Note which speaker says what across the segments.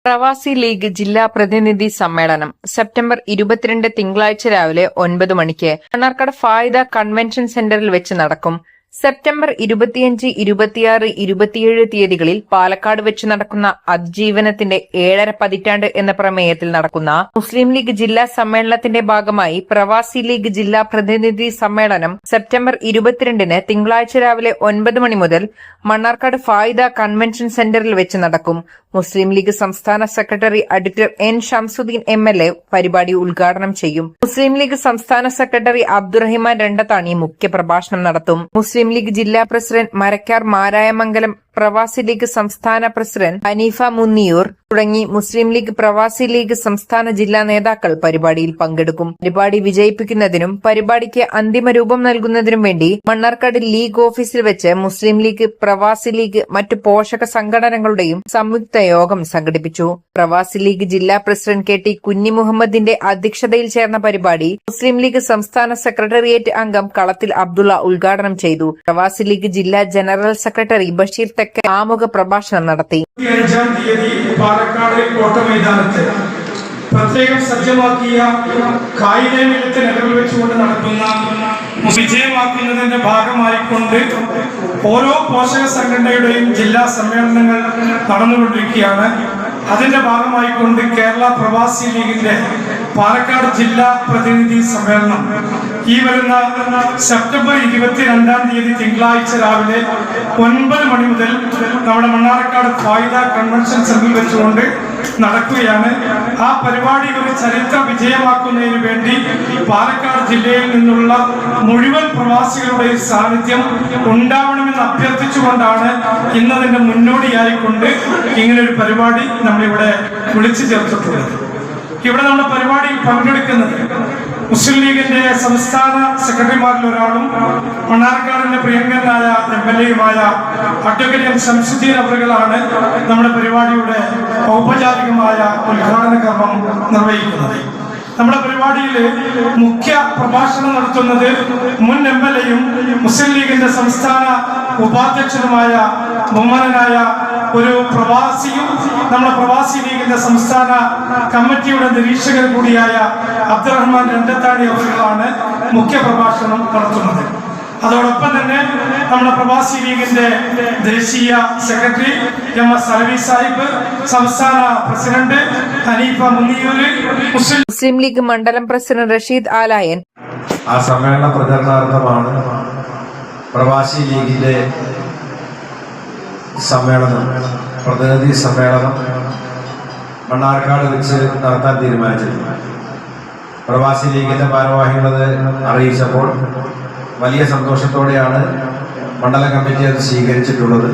Speaker 1: പ്രവാസി ലീഗ് ജില്ലാ പ്രതിനിധി സമ്മേളനം സെപ്റ്റംബർ 22 തിങ്കളാഴ്ച രാവിലെ 9 മണിക്ക് മണ്ണാർക്കാട് ഫായിദ കൺവെൻഷൻ സെന്ററിൽ വെച്ച് നടക്കും. സെപ്റ്റംബർ 25, 26, 27 തീയതികളിൽ പാലക്കാട് വെച്ച് നടക്കുന്ന അതിജീവനത്തിന്റെ 7.5 പതിറ്റാണ്ട് എന്ന പ്രമേയത്തിൽ നടക്കുന്ന മുസ്ലിം ലീഗ് ജില്ലാ സമ്മേളനത്തിന്റെ ഭാഗമായി പ്രവാസി ലീഗ് ജില്ലാ പ്രതിനിധി സമ്മേളനം സെപ്റ്റംബർ 22 തിങ്കളാഴ്ച രാവിലെ 9 മണി മുതൽ മണ്ണാർക്കാട് ഫായിദ കൺവെൻഷൻ സെന്ററിൽ വെച്ച് നടക്കും. മുസ്ലിം ലീഗ് സംസ്ഥാന secretary advocate N Shamsuddin MLA പരിപാടി ഉദ്ഘാടനം ചെയ്യും. മുസ്ലിം ലീഗ് സംസ്ഥാന സെക്രട്ടറി അബ്ദുറഹിമാൻ രണ്ടത്താണി മുഖ്യപ്രഭാഷണം നടത്തും. മുസ്ലിം ലീഗ് ജില്ലാ പ്രസിഡന്റ് മരക്കാർ മാരായമംഗലം, പ്രവാസി ലീഗ് സംസ്ഥാന പ്രസിഡന്റ് ഹനീഫ മുന്നിയൂർ തുടങ്ങി മുസ്ലിം ലീഗ് പ്രവാസി ലീഗ് സംസ്ഥാന ജില്ലാ നേതാക്കൾ പരിപാടിയിൽ പങ്കെടുക്കും. പരിപാടി വിജയിപ്പിക്കുന്നതിനും പരിപാടിക്ക് അന്തിമ രൂപം നൽകുന്നതിനും വേണ്ടി മണ്ണാർക്കാട് ലീഗ് ഓഫീസിൽ വെച്ച് മുസ്ലിം ലീഗ്, പ്രവാസി ലീഗ്, മറ്റു പോഷക സംഘടനകളുടെയും സംയുക്ത യോഗം സംഘടിപ്പിച്ചു. പ്രവാസി ലീഗ് ജില്ലാ പ്രസിഡന്റ് KT കുഞ്ഞി മുഹമ്മദിന്റെ അധ്യക്ഷതയിൽ ചേർന്ന പരിപാടി മുസ്ലിം ലീഗ് സംസ്ഥാന സെക്രട്ടേറിയറ്റ് അംഗം കളത്തിൽ അബ്ദുള്ള ഉദ്ഘാടനം ചെയ്തു. പ്രവാസി ലീഗ് ജില്ലാ ജനറൽ സെക്രട്ടറി ബഷീർ തെക്ക ആമുഖ പ്രഭാഷണം നടത്തി.
Speaker 2: പാലക്കാട് കോട്ട മൈതാനത്ത് പ്രത്യേകം സജ്ജമാക്കിയ കായിക നിലത്തെ നിലവിൽ വെച്ചുകൊണ്ട് നടത്തുന്ന വിജയമാക്കുന്നതിന്റെ ഭാഗമായിക്കൊണ്ട് ഓരോ പോഷക സംഘടനയുടെയും ജില്ലാ സമ്മേളനങ്ങൾ നടന്നുകൊണ്ടിരിക്കുകയാണ്. അതിന്റെ ഭാഗമായിക്കൊണ്ട് കേരള പ്രവാസി ലീഗിന്റെ പാലക്കാട് ജില്ലാ പ്രതിനിധി സമ്മേളനം ഈ വരുന്ന സെപ്റ്റംബർ 22 തീയതി തിങ്കളാഴ്ച രാവിലെ 9 മണി മുതൽ നമ്മുടെ മണ്ണാർക്കാട് ഫായിദ കൺവെൻഷൻ സെന്ററിൽ വെച്ചുകൊണ്ട് നടക്കുകയാണ്. ആ പരിപാടി ഒരു ചരിത്ര വിജയമാക്കുന്നതിന് വേണ്ടി പാലക്കാട് ജില്ലയിൽ നിന്നുള്ള മുഴുവൻ പ്രവാസികളുടെയും സാന്നിധ്യം ഉണ്ടാവണമെന്ന് അഭ്യർത്ഥിച്ചുകൊണ്ടാണ് ഇന്നതിന്റെ മുന്നോടിയായിക്കൊണ്ട് ഇങ്ങനൊരു പരിപാടി നമ്മളിവിടെ വിളിച്ചു ചേർത്തിട്ടുള്ളത്. ഇവിടെ നമ്മുടെ പരിപാടിയിൽ പങ്കെടുക്കുന്നത് മുസ്ലിം ലീഗിന്റെ സംസ്ഥാന സെക്രട്ടറിമാരിൽ ഒരാളും മണ്ണാർക്കാടിന്റെ പ്രിയങ്കരനായ MLA അഡ്വക്കേറ്റ് എൻ ഷംസുദ്ദീൻ അവറുകളാണ് നമ്മുടെ പരിപാടിയുടെ ഔപചാരികമായ ഉദ്ഘാടന കർമ്മം നിർവഹിക്കുന്നത്. നമ്മുടെ പരിപാടിയിൽ മുഖ്യ പ്രഭാഷണം നടത്തുന്നത് മുൻ MLA-യും മുസ്ലിം ലീഗിന്റെ സംസ്ഥാന ഉപാധ്യക്ഷനുമായ ബഹുമാനനായ ഒരു പ്രവാസിയും നമ്മുടെ പ്രവാസി ലീഗിന്റെ സംസ്ഥാന കമ്മിറ്റിയുടെ നിരീക്ഷകൻ കൂടിയായ അബ്ദുറഹ്മാൻ രണ്ടത്താണി അവர்களാണ് മുഖ്യ പ്രഭാഷണം നടത്തുന്നത്. അതോടൊപ്പം തന്നെ നമ്മുടെ പ്രവാസി ലീഗിന്റെ ദേശീയ സെക്രട്ടറി MS അലവി സാഹിബ്, സംസ്ഥാന പ്രസിഡന്റ് ഹനീഫ മുന്നിയൂർ,
Speaker 1: മുസ്ലിം ലീഗ് മണ്ഡലം പ്രസിഡന്റ് റഷീദ് ആലായൻ.
Speaker 3: ആ സമ്മേളന പ്രചരണാർത്ഥമാണ് പ്രവാസി ലീഗിന്റെ സമ്മേളനം, പ്രതിനിധി സമ്മേളനം മണ്ണാർക്കാട് വെച്ച് നടത്താൻ തീരുമാനിച്ചിട്ടുണ്ട്. പ്രവാസി ലീഗിന്റെ ഭാരവാഹികളത് അറിയിച്ചപ്പോൾ വലിയ സന്തോഷത്തോടെയാണ് മണ്ഡല കമ്മിറ്റി അത് സ്വീകരിച്ചിട്ടുള്ളത്.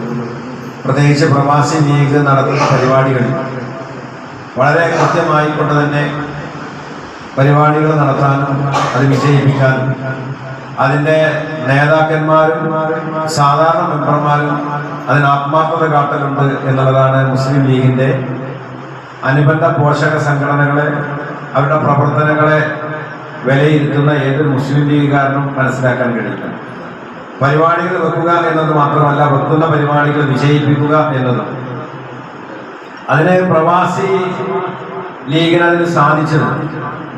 Speaker 3: പ്രത്യേകിച്ച് പ്രവാസി ലീഗ് നടത്തുന്ന പരിപാടികളിൽ വളരെ കൃത്യമായിക്കൊണ്ട് തന്നെ പരിപാടികൾ നടത്താനും അത് വിജയിപ്പിക്കാനും അതിൻ്റെ നേതാക്കന്മാരും സാധാരണ മെമ്പർമാരും അതിന് ആത്മാർത്ഥത കാട്ടലുണ്ട് എന്നുള്ളതാണ് മുസ്ലിം ലീഗിൻ്റെ അനുബന്ധ പോഷക സംഘടനകളെ, അവരുടെ പ്രവർത്തനങ്ങളെ വിലയിരുത്തുന്ന ഏതൊരു മുസ്ലിം ലീഗുകാരനും മനസ്സിലാക്കാൻ കഴിയില്ല. പരിപാടികൾ വെക്കുക എന്നത് മാത്രമല്ല, വെക്കുന്ന പരിപാടികൾ വിജയിപ്പിക്കുക എന്നതും. അതിന് പ്രവാസി ലീഗിന് അതിന് സാധിച്ചത്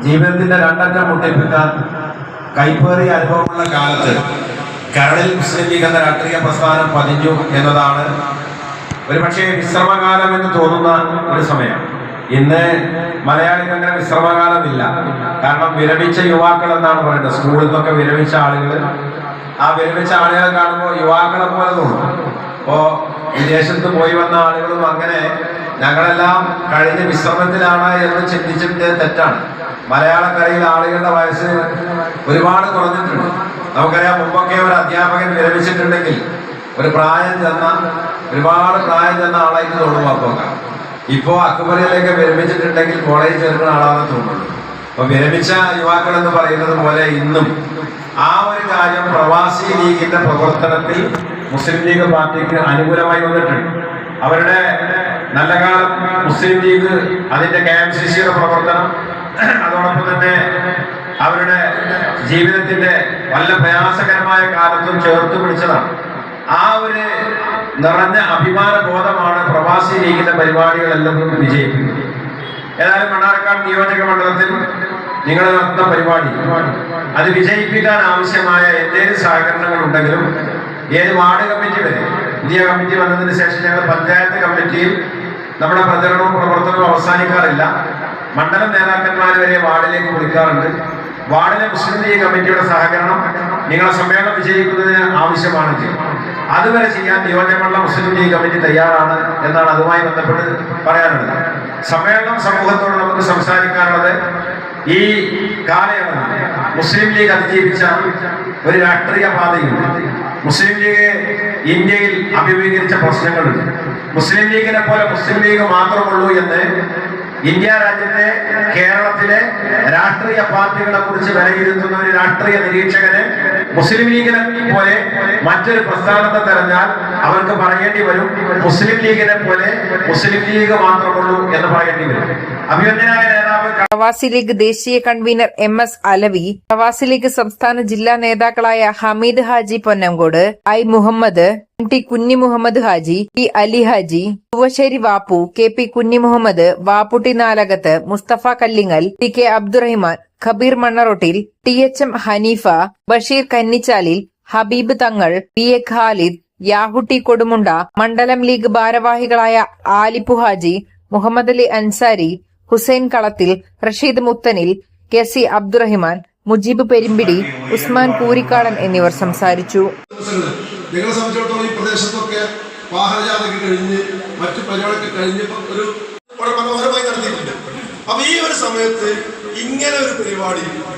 Speaker 3: ജീവിതത്തിൻ്റെ രണ്ടറ്റം മുട്ടിപ്പിക്കാൻ കൈപ്പേറിയ അനുഭവമുള്ള കാലത്ത് കരളിൽ മുസ്ലിം ലീഗ് എന്ന രാഷ്ട്രീയ പ്രസ്ഥാനം പതിഞ്ഞു എന്നതാണ് ഒരുപക്ഷെ വിശ്രമകാലം എന്ന് തോന്നുന്ന ഒരു സമയം. ഇന്ന് മലയാളിക്ക് അങ്ങനെ വിശ്രമകാലമില്ല. കാരണം വിരമിച്ച യുവാക്കൾ എന്നാണ് പറയുന്നത്. സ്കൂളിൽ നിന്നൊക്കെ വിരമിച്ച ആളുകൾ, ആ വിരമിച്ച ആളുകളെ കാണുമ്പോൾ യുവാക്കളെ പോലെ തോന്നും. അപ്പോൾ വിദേശത്ത് പോയി വന്ന ആളുകളും അങ്ങനെ ഞങ്ങളെല്ലാം കഴിഞ്ഞ വിശ്രമത്തിലാണ് എന്ന് ചിന്തിച്ചിട്ട് തെറ്റാണ്. മലയാളക്കരയിൽ ആളുകളുടെ വയസ്സ് ഒരുപാട് കുറഞ്ഞിട്ടുണ്ട്. നമുക്കറിയാം, മുമ്പൊക്കെ ഒരു അധ്യാപകൻ വിരമിച്ചിട്ടുണ്ടെങ്കിൽ ഒരുപാട് പ്രായം ചെന്ന ആളായിട്ട് തോന്നുന്നു. അപ്പോൾ ഇപ്പോൾ അക്ബറിലേക്ക് വിരമിച്ചിട്ടുണ്ടെങ്കിൽ കോളേജ് ചേർക്കുന്ന ആളാണെന്ന് തോന്നുന്നു. അപ്പൊ വിരമിച്ച യുവാക്കൾ എന്ന് പറയുന്നത് പോലെ ഇന്നും ആ ഒരു കാര്യം പ്രവാസി ലീഗിന്റെ പ്രവർത്തനത്തിൽ മുസ്ലിം ലീഗ് പാർട്ടിക്ക് അനുകൂലമായി വന്നിട്ടുണ്ട്. അവരുടെ നല്ല കാലം മുസ്ലിം ലീഗ് അതിന്റെ KMCCയുടെ പ്രവർത്തനം, അതോടൊപ്പം തന്നെ അവരുടെ ജീവിതത്തിന്റെ വല്ല പ്രയാസകരമായ കാലത്തും ചേർത്ത് പിടിച്ചതാണ്. ആ ഒരു നിറഞ്ഞ അഭിമാന ബോധമാണ് പ്രവാസി ലീഗിന്റെ പരിപാടികളെല്ലാം വിജയിക്കുന്നത്. ഏതായാലും മണ്ണാർക്കാട് നിയോജക മണ്ഡലത്തിൽ നിങ്ങൾ നടത്തുന്ന പരിപാടി അത് വിജയിപ്പിക്കാൻ ആവശ്യമായ എന്തെങ്കിലും സഹകരണങ്ങൾ ഉണ്ടെങ്കിലും ഏത് വാർഡ് കമ്മിറ്റി വരെ പുതിയ കമ്മിറ്റി വന്നതിന് ശേഷം ഞങ്ങൾ പഞ്ചായത്ത് കമ്മിറ്റിയിൽ നമ്മുടെ പ്രചരണവും പ്രവർത്തനവും അവസാനിക്കാറില്ല. മണ്ഡലം നേതാക്കന്മാർ വരെ വാർഡിലേക്ക് വിളിക്കാറുണ്ട്. വാർഡിലെ മുസ്ലിം ലീഗ് കമ്മിറ്റിയുടെ സഹകരണം നിങ്ങളെ സമ്മേളനം വിജയിക്കുന്നതിന് ആവശ്യമാണെങ്കിൽ അതുവരെ ചെയ്യാൻ നിയോജകമണ്ഡലം മുസ്ലിം ലീഗ് കമ്മിറ്റി തയ്യാറാണ് എന്നാണ് അതുമായി ബന്ധപ്പെട്ട് പറയാനുള്ളത്. സമ്മേളനം സമൂഹത്തോട് നമുക്ക് സംസാരിക്കാനുള്ളത് ഈ കാലയളവിൽ മുസ്ലിം ലീഗ് അതിജീവിച്ച ഒരു രാഷ്ട്രീയ പാതയുണ്ട്. മുസ്ലിം ലീഗ് ഇന്ത്യയിൽ അഭിമുഖീകരിച്ച പ്രശ്നങ്ങളുണ്ട്. മുസ്ലിം ലീഗിനെ പോലെ മുസ്ലിം ലീഗ് മാത്രമുള്ളൂ എന്ന് ഇന്ത്യ രാജ്യത്തെ കേരളത്തിലെ രാഷ്ട്രീയ പാർട്ടികളെ കുറിച്ച് വിലയിരുത്തുന്ന ഒരു രാഷ്ട്രീയ നിരീക്ഷകന് മുസ്ലിം ലീഗിനെ പോലെ മറ്റൊരു പ്രസ്ഥാനത്തെ തെരഞ്ഞാൽ അവർക്ക് പറയേണ്ടി വരും മുസ്ലിം ലീഗിനെ പോലെ മുസ്ലിം ലീഗ് മാത്രമുള്ളൂ എന്ന് പറയേണ്ടി വരും. അഭിനന്ദനായ നേതാവ്
Speaker 1: പ്രവാസി ലീഗ് ദേശീയ കൺവീനർ MS അലവി, പ്രവാസി ലീഗ് സംസ്ഥാന ജില്ലാ നേതാക്കളായ ഹമീദ് ഹാജി പൊന്നംകോട്, I മുഹമ്മദ്, MT കുഞ്ഞി മുഹമ്മദ് ഹാജി, T അലി ഹാജി, ചുവശ്ശേരി വാപ്പു, KP കുഞ്ഞി മുഹമ്മദ്, വാപ്പുട്ടി നാലകത്ത്, മുസ്തഫ കല്ലിങ്ങൽ, TK അബ്ദുറഹിമാൻ, ഖബീർ മണ്ണറൊട്ടിൽ, THM ഹനീഫ, ബഷീർ കന്നിച്ചാലിൽ, ഹബീബ് തങ്ങൾ, PA ഖാലിദ്, യാഹുട്ടി കൊടുമുണ്ട, മണ്ഡലം ലീഗ് ഭാരവാഹികളായ ആലിപ്പു ഹാജി, മുഹമ്മദ് അലി അൻസാരി, ഹുസൈൻ കളത്തിൽ, റഷീദ് മുത്തനിൽ, KC അബ്ദുറഹിമാൻ, മുജീബ് പെരുമ്പിടി, ഉസ്മാൻ കൂരിക്കാടൻ എന്നിവർ സംസാരിച്ചു.
Speaker 4: നിങ്ങളെ സംബന്ധിച്ചിടത്തോളം ഈ പ്രദേശത്തൊക്കെ വാഹനജാഥയ്ക്ക് കഴിഞ്ഞ് മറ്റു പരിപാടിയൊക്കെ കഴിഞ്ഞപ്പോൾ ഒരു വളരെ മനോഹരമായി നടത്തിയിട്ടുണ്ട്. അപ്പൊ ഈ ഒരു സമയത്ത് ഇങ്ങനെ ഒരു പരിപാടി